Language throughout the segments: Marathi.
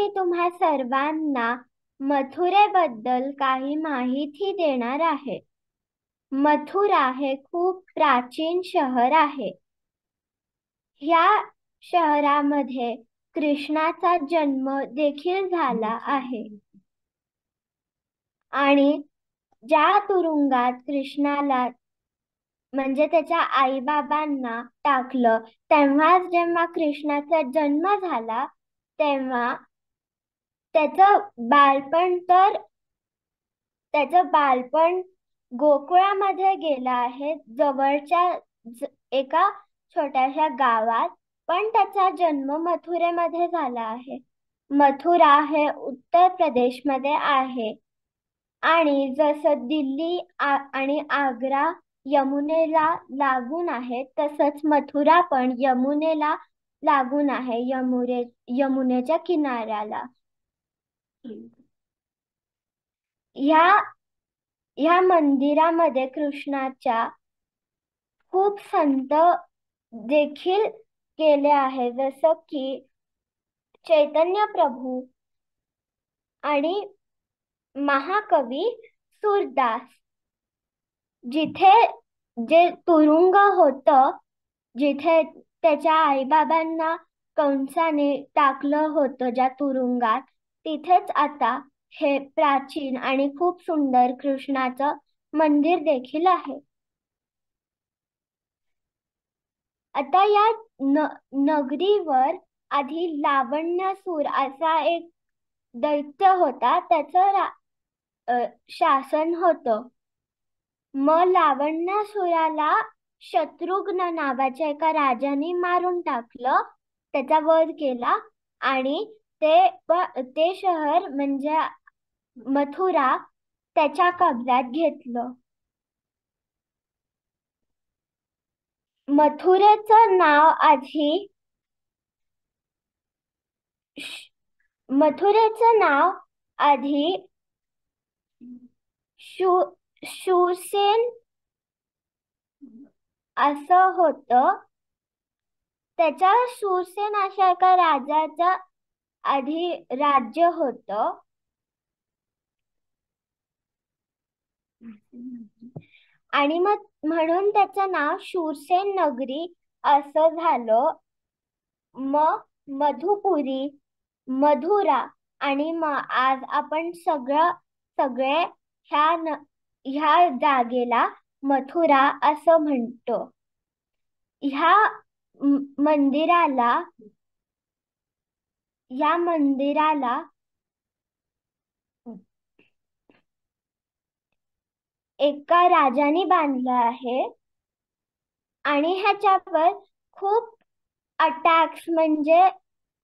मी तुम्हा सर्वांना मथुरेबद्दल काही माहिती देणार आहे. मथुरा हे खूप प्राचीन शहर आहे. या शहरामध्ये कृष्णाचा जन्म देखील झाला आहे. आणि ज्या तुरुंगात कृष्णाला म्हणजे त्याच्या आई-बाबांना टाकलं, जेव्हा कृष्णाचा जन्म झाला तेव्हा त्याचं बालपण गोकुळामध्ये गेलं आहे, जवळच्या एका छोट्याशा गावात. पण त्याचा जन्म मथुरेमध्ये झाला आहे. मथुरा हे उत्तर प्रदेशमध्ये आहे. आणि जसं दिल्ली आणि आग्रा यमुनेला लागून आहे, तसंच मथुरा पण यमुनेला लागून आहे, यमुनेच्या किनाऱ्याला. या मंदिरामध्ये कृष्णाच्या खूप संत देखील गेले आहे, जसं की चैतन्य प्रभू आणि महाकवी सूरदास. जिथे जे तुरुंग होतं, जिथे त्याच्या आई-बाबांना कंसाने टाकलं होतं, ज्या तुरुंगात, तिथेच आता हे प्राचीन आणि खूप सुंदर कृष्णाचं मंदिर देखील आहे. आता या नगरीवर आधी लावण्यासूर असा एक दैत्य होता, त्याचं शासन होतं. मग लावण्यासुराला शत्रुघ्न नावाच्या एका राजाने मारून टाकलं, त्याचा वध केला आणि ते शहर म्हणजे मथुरा त्याच्या कब्जात घेतलं. मथुरेचं नाव आधी शूरसेन असं होतं. त्याच्या शूरसेन अशा एका राजाचं आधी राज्य होतं. आणि मग म्हणून त्याचं नाव शूरसेन नगरी असं झालं. मग मधुपुरी, मधुरा आणि मग आज आपण सगळे ह्या जागेला मथुरा असं म्हणतो. ह्या मंदिराला एका राजाने बांधलं आहे आणि ह्याच्यावर खूप अटॅक्स म्हणजे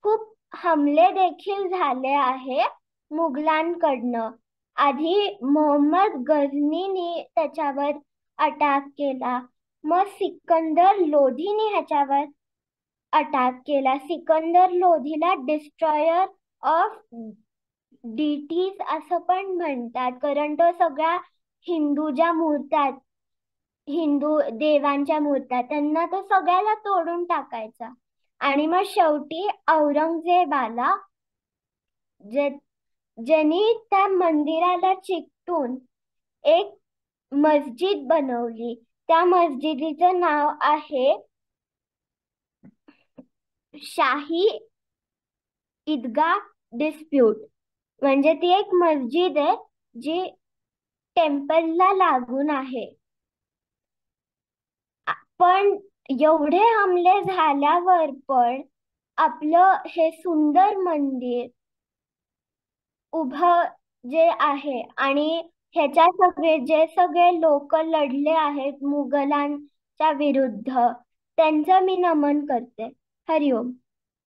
खूप हमले देखील झाले आहे मुघलांकडनं. आधी मोहम्मद गझनीने त्याच्यावर अटॅक केला, मग सिकंदर लोधीने ह्याच्यावर अटॅक केला. सिकंदर लोधीला डिस्ट्रॉयर ऑफ डिटीज असं पण म्हणतात, कारण तो सगळ्या हिंदू देवांच्या मूर्त्या त्यांना तो सगळ्याला तोडून टाकायचा. आणि मग शेवटी औरंगजेब आला, ज्यांनी त्या मंदिराला चिकटून एक मस्जिद बनवली. त्या मस्जिदीचं नाव आहे शाही ईदगाह डिस्प्यूट. म्हणजे ती एक मस्जिद आहे जी टेम्पलला लागून आहे. पण एवढे हमले झाल्यावर पण आपलं हे सुंदर मंदिर उभं जे आहे आणि जे सगळे लोक लढले आहेत मुघलांच्या विरुद्ध, त्यांचं मी नमन करते. हरिओम.